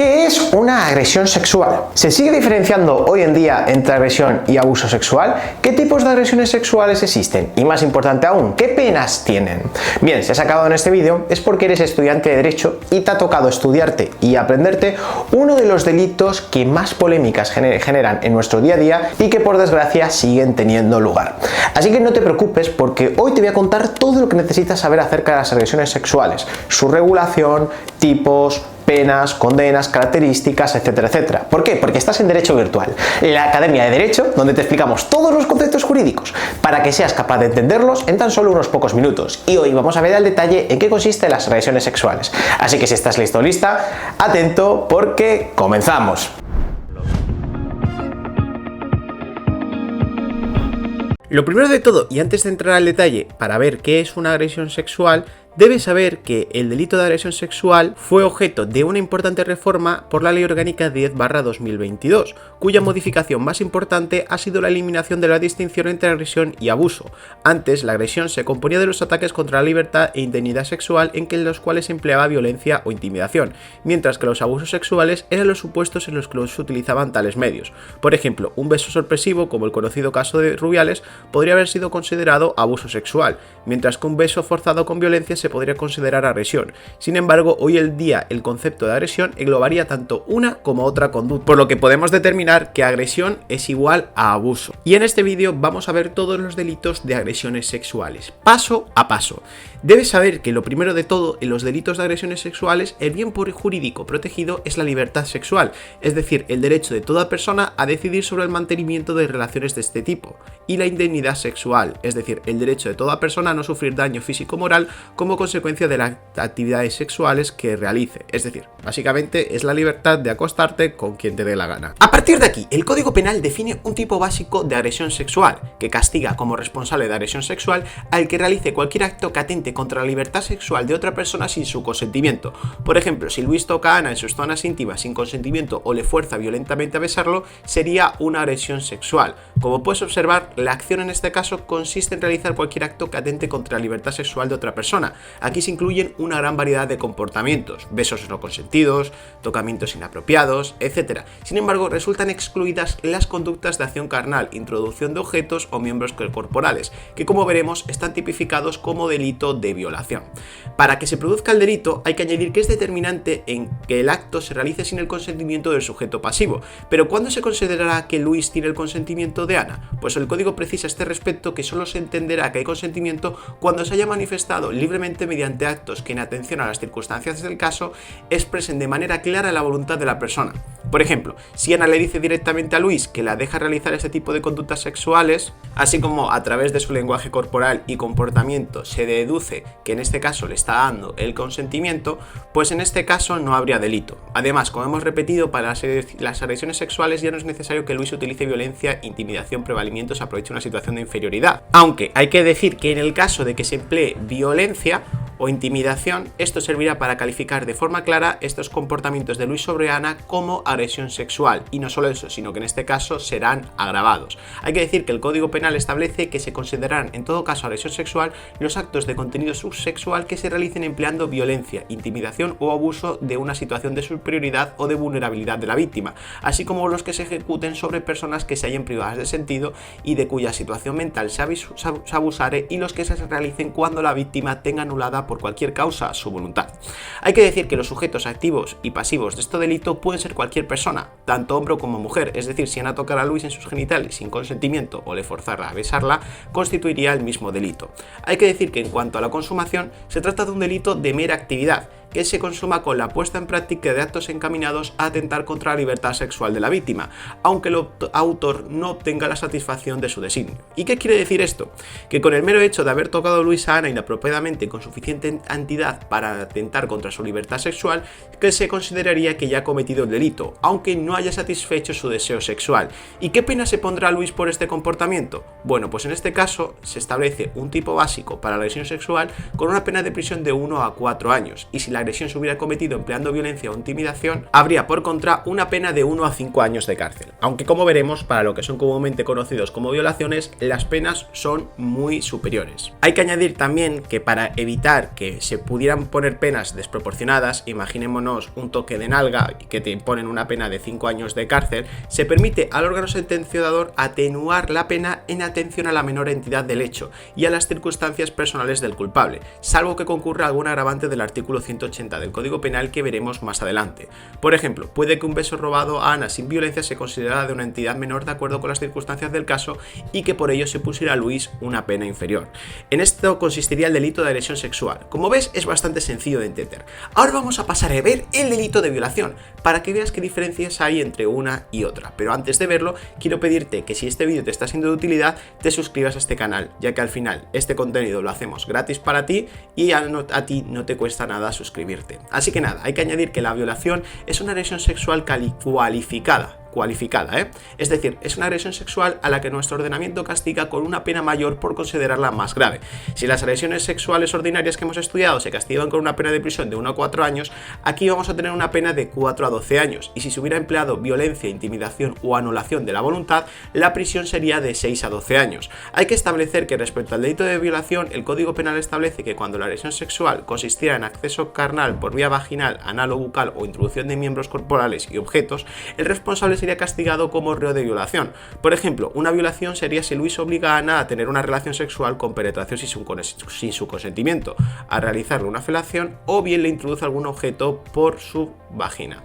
¿Qué es una agresión sexual? ¿Se sigue diferenciando hoy en día entre agresión y abuso sexual? ¿Qué tipos de agresiones sexuales existen? Y más importante aún, ¿qué penas tienen? Bien, si has acabado en este vídeo es porque eres estudiante de Derecho y te ha tocado estudiarte y aprenderte uno de los delitos que más polémicas generan en nuestro día a día y que por desgracia siguen teniendo lugar. Así que no te preocupes porque hoy te voy a contar todo lo que necesitas saber acerca de las agresiones sexuales, su regulación, tipos, penas, condenas, características, etcétera, etcétera. ¿Por qué? Porque estás en Derecho Virtual, la Academia de Derecho, donde te explicamos todos los conceptos jurídicos para que seas capaz de entenderlos en tan solo unos pocos minutos. Y hoy vamos a ver al detalle en qué consisten las agresiones sexuales. Así que si estás listo o lista, atento porque comenzamos. Lo primero de todo, y antes de entrar al detalle para ver qué es una agresión sexual, debes saber que el delito de agresión sexual fue objeto de una importante reforma por la Ley Orgánica 10/2022, cuya modificación más importante ha sido la eliminación de la distinción entre agresión y abuso. Antes, la agresión se componía de los ataques contra la libertad e integridad sexual en los cuales se empleaba violencia o intimidación, mientras que los abusos sexuales eran los supuestos en los que se utilizaban tales medios. Por ejemplo, un beso sorpresivo, como el conocido caso de Rubiales, podría haber sido considerado abuso sexual, mientras que un beso forzado con violencia se podría considerar agresión. Sin embargo, hoy en día el concepto de agresión englobaría tanto una como otra conducta, por lo que podemos determinar que agresión es igual a abuso. Y en este vídeo vamos a ver todos los delitos de agresiones sexuales, paso a paso. Debes saber que lo primero de todo en los delitos de agresiones sexuales, el bien jurídico protegido es la libertad sexual, es decir, el derecho de toda persona a decidir sobre el mantenimiento de relaciones de este tipo, y la indemnidad sexual, es decir, el derecho de toda persona a no sufrir daño físico o moral como consecuencia de las actividades sexuales que realice, es decir, básicamente es la libertad de acostarte con quien te dé la gana. A partir de aquí, el Código Penal define un tipo básico de agresión sexual, que castiga como responsable de agresión sexual al que realice cualquier acto que atente contra la libertad sexual de otra persona sin su consentimiento. Por ejemplo, si Luis toca a Ana en sus zonas íntimas sin consentimiento o le fuerza violentamente a besarlo, sería una agresión sexual. Como puedes observar, la acción en este caso consiste en realizar cualquier acto que atente contra la libertad sexual de otra persona. Aquí se incluyen una gran variedad de comportamientos, besos no consentidos, tocamientos inapropiados, etc. Sin embargo, resultan excluidas las conductas de acción carnal, introducción de objetos o miembros corporales, que como veremos están tipificados como delito de violación. Para que se produzca el delito hay que añadir que es determinante en que el acto se realice sin el consentimiento del sujeto pasivo. Pero ¿cuándo se considerará que Luis tiene el consentimiento de Ana? Pues el código precisa a este respecto que solo se entenderá que hay consentimiento cuando se haya manifestado libremente mediante actos que en atención a las circunstancias del caso expresen de manera clara la voluntad de la persona. Por ejemplo, si Ana le dice directamente a Luis que la deja realizar este tipo de conductas sexuales, así como a través de su lenguaje corporal y comportamiento se deduce que en este caso le está dando el consentimiento, pues en este caso no habría delito. Además, como hemos repetido, para las agresiones sexuales ya no es necesario que Luis utilice violencia, intimidación, prevalimiento, se aproveche una situación de inferioridad. Aunque hay que decir que en el caso de que se emplee violencia o intimidación, esto servirá para calificar de forma clara estos comportamientos de Luis sobre Ana como agresión sexual, y no solo eso, sino que en este caso serán agravados. Hay que decir que el Código Penal establece que se considerarán en todo caso agresión sexual los actos de contenido subsexual que se realicen empleando violencia, intimidación o abuso de una situación de superioridad o de vulnerabilidad de la víctima, así como los que se ejecuten sobre personas que se hayan privadas de sentido y de cuya situación mental se abusare, y los que se realicen cuando la víctima tenga anulada por cualquier causa su voluntad. Hay que decir que los sujetos activos y pasivos de este delito pueden ser cualquier persona, tanto hombre como mujer, es decir, si Ana tocara a Luis en sus genitales sin consentimiento o le forzara a besarla, constituiría el mismo delito. Hay que decir que en cuanto a la consumación, se trata de un delito de mera actividad, que se consuma con la puesta en práctica de actos encaminados a atentar contra la libertad sexual de la víctima, aunque el autor no obtenga la satisfacción de su designio. ¿Y qué quiere decir esto? Que con el mero hecho de haber tocado a Luis a Ana inapropiadamente con suficiente entidad para atentar contra su libertad sexual, que se consideraría que ya ha cometido el delito, aunque no haya satisfecho su deseo sexual. ¿Y qué pena se pondrá a Luis por este comportamiento? Bueno, pues en este caso se establece un tipo básico para la agresión sexual con una pena de prisión de 1 a 4 años, y si la la agresión se hubiera cometido empleando violencia o intimidación, habría por contra una pena de 1 a 5 años de cárcel. Aunque como veremos, para lo que son comúnmente conocidos como violaciones, las penas son muy superiores. Hay que añadir también que para evitar que se pudieran poner penas desproporcionadas, imaginémonos un toque de nalga y que te imponen una pena de 5 años de cárcel, se permite al órgano sentenciador atenuar la pena en atención a la menor entidad del hecho y a las circunstancias personales del culpable, salvo que concurra algún agravante del artículo 180 del Código Penal que veremos más adelante. Por ejemplo, puede que un beso robado a Ana sin violencia se considerara de una entidad menor de acuerdo con las circunstancias del caso y que por ello se pusiera a Luis una pena inferior. En esto consistiría el delito de agresión sexual. Como ves, es bastante sencillo de entender. Ahora vamos a pasar a ver el delito de violación, para que veas qué diferencias hay entre una y otra. Pero antes de verlo, quiero pedirte que si este vídeo te está siendo de utilidad, te suscribas a este canal, ya que al final este contenido lo hacemos gratis para ti y a ti no te cuesta nada suscribirte. Así que nada, hay que añadir que la violación es una agresión sexual cualificada, es decir, es una agresión sexual a la que nuestro ordenamiento castiga con una pena mayor por considerarla más grave. Si las agresiones sexuales ordinarias que hemos estudiado se castigan con una pena de prisión de 1 a 4 años, aquí vamos a tener una pena de 4 a 12 años, y si se hubiera empleado violencia, intimidación o anulación de la voluntad, la prisión sería de 6 a 12 años. Hay que establecer que respecto al delito de violación, el Código Penal establece que cuando la agresión sexual consistiera en acceso carnal por vía vaginal, anal o bucal o introducción de miembros corporales y objetos, el responsable sería castigado como reo de violación. Por ejemplo, una violación sería si Luis obliga a Ana a tener una relación sexual con penetración sin su consentimiento, a realizarle una felación o bien le introduce algún objeto por su vagina.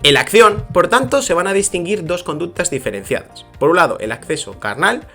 En la acción, por tanto, se van a distinguir dos conductas diferenciadas. Por un lado, el acceso carnal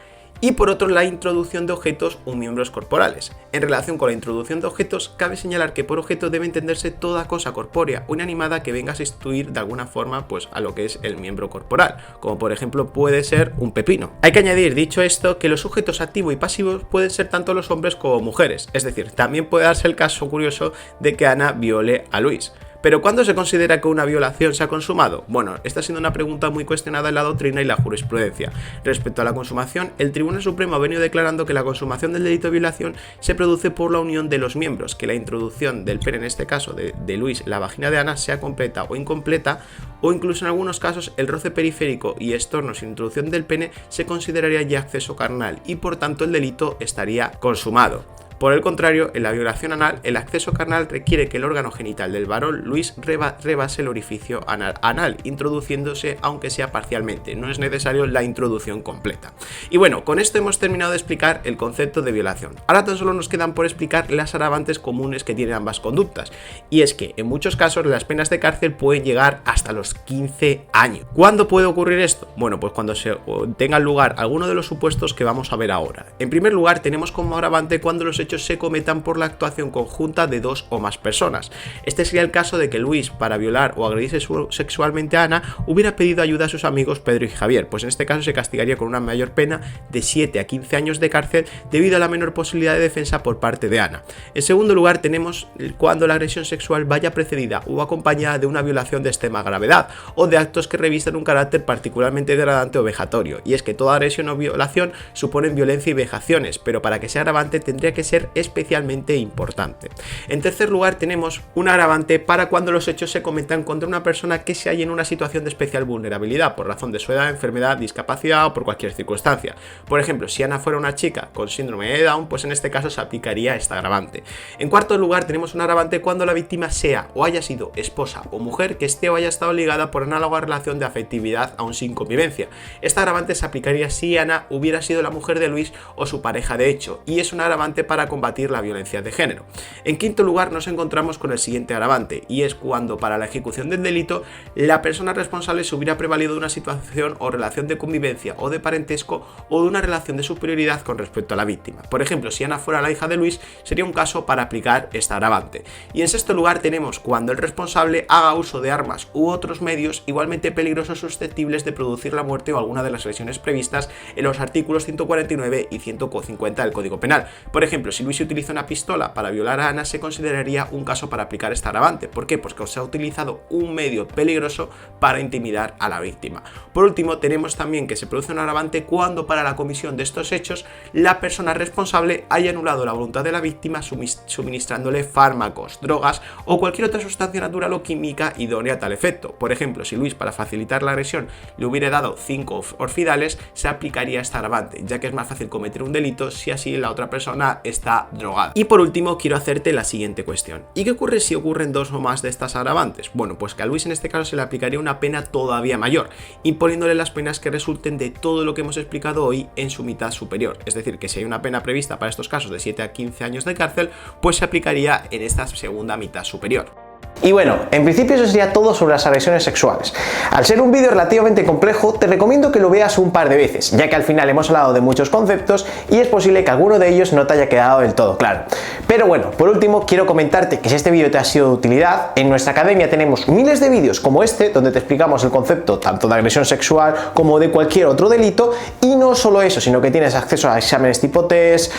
y por otro la introducción de objetos o miembros corporales. En relación con la introducción de objetos, cabe señalar que por objeto debe entenderse toda cosa corpórea o inanimada que venga a sustituir de alguna forma pues a lo que es el miembro corporal, como por ejemplo puede ser un pepino. Hay que añadir, dicho esto, que los sujetos activos y pasivos pueden ser tanto los hombres como mujeres, es decir, también puede darse el caso curioso de que Ana viole a Luis. ¿Pero cuándo se considera que una violación se ha consumado? Bueno, esta ha sido una pregunta muy cuestionada en la doctrina y la jurisprudencia. Respecto a la consumación, el Tribunal Supremo ha venido declarando que la consumación del delito de violación se produce por la unión de los miembros, que la introducción del pene, en este caso de Luis, la vagina de Ana, sea completa o incompleta, o incluso en algunos casos el roce periférico y estorno sin introducción del pene se consideraría ya acceso carnal y por tanto el delito estaría consumado. Por el contrario, en la violación anal, el acceso carnal requiere que el órgano genital del varón Luis rebase el orificio anal, introduciéndose aunque sea parcialmente, no es necesario la introducción completa. Y bueno, con esto hemos terminado de explicar el concepto de violación. Ahora tan solo nos quedan por explicar las agravantes comunes que tienen ambas conductas, y es que en muchos casos las penas de cárcel pueden llegar hasta los 15 años. ¿Cuándo puede ocurrir esto? Bueno, pues cuando se tengan lugar alguno de los supuestos que vamos a ver ahora. En primer lugar, tenemos como agravante cuando los hechos se cometan por la actuación conjunta de dos o más personas. Este sería el caso de que Luis, para violar o agredir sexualmente a Ana, hubiera pedido ayuda a sus amigos Pedro y Javier, pues en este caso se castigaría con una mayor pena de 7 a 15 años de cárcel debido a la menor posibilidad de defensa por parte de Ana. En segundo lugar, tenemos cuando la agresión sexual vaya precedida o acompañada de una violación de extrema gravedad o de actos que revistan un carácter particularmente degradante o vejatorio, y es que toda agresión o violación suponen violencia y vejaciones, pero para que sea agravante tendría que ser especialmente importante. En tercer lugar, tenemos un agravante para cuando los hechos se cometan contra una persona que se halla en una situación de especial vulnerabilidad por razón de su edad, enfermedad, discapacidad o por cualquier circunstancia. Por ejemplo, si Ana fuera una chica con síndrome de Down, pues en este caso se aplicaría esta agravante. En cuarto lugar, tenemos un agravante cuando la víctima sea o haya sido esposa o mujer que esté o haya estado ligada por análoga relación de afectividad aún sin convivencia. Esta agravante se aplicaría si Ana hubiera sido la mujer de Luis o su pareja de hecho, y es un agravante para combatir la violencia de género. En quinto lugar, nos encontramos con el siguiente agravante, y es cuando para la ejecución del delito la persona responsable se hubiera prevalido de una situación o relación de convivencia o de parentesco o de una relación de superioridad con respecto a la víctima. Por ejemplo, si Ana fuera la hija de Luis, sería un caso para aplicar esta agravante. Y en sexto lugar, tenemos cuando el responsable haga uso de armas u otros medios igualmente peligrosos susceptibles de producir la muerte o alguna de las lesiones previstas en los artículos 149 y 150 del Código Penal. Por ejemplo, si Luis utiliza una pistola para violar a Ana, se consideraría un caso para aplicar este agravante. ¿Por qué? Porque se ha utilizado un medio peligroso para intimidar a la víctima. Por último, tenemos también que se produce un agravante cuando para la comisión de estos hechos la persona responsable haya anulado la voluntad de la víctima suministrándole fármacos, drogas o cualquier otra sustancia natural o química idónea a tal efecto. Por ejemplo, si Luis, para facilitar la agresión, le hubiera dado 5 orfidales, se aplicaría este agravante, ya que es más fácil cometer un delito si así la otra persona está drogada. Y por último, quiero hacerte la siguiente cuestión: ¿y qué ocurre si ocurren 2 o más de estas agravantes? Bueno, pues que a Luis en este caso se le aplicaría una pena todavía mayor, imponiéndole las penas que resulten de todo lo que hemos explicado hoy en su mitad superior. Es decir, que si hay una pena prevista para estos casos de 7 a 15 años de cárcel, pues se aplicaría en esta segunda mitad superior. Y bueno, en principio eso sería todo sobre las agresiones sexuales. Al ser un vídeo relativamente complejo, te recomiendo que lo veas un par de veces, ya que al final hemos hablado de muchos conceptos y es posible que alguno de ellos no te haya quedado del todo claro. Pero bueno, por último quiero comentarte que si este vídeo te ha sido de utilidad, en nuestra academia tenemos miles de vídeos como este, donde te explicamos el concepto tanto de agresión sexual como de cualquier otro delito, y no solo eso, sino que tienes acceso a exámenes tipo test,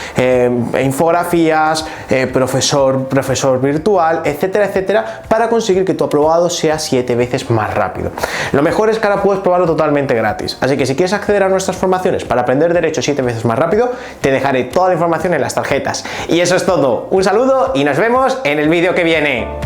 infografías, profesor virtual, etcétera, etcétera, para conseguir que tu aprobado sea 7 veces más rápido. Lo mejor es que ahora puedes probarlo totalmente gratis, así que si quieres acceder a nuestras formaciones para aprender derecho 7 veces más rápido, te dejaré toda la información en las tarjetas. Y eso es todo, un saludo y nos vemos en el vídeo que viene.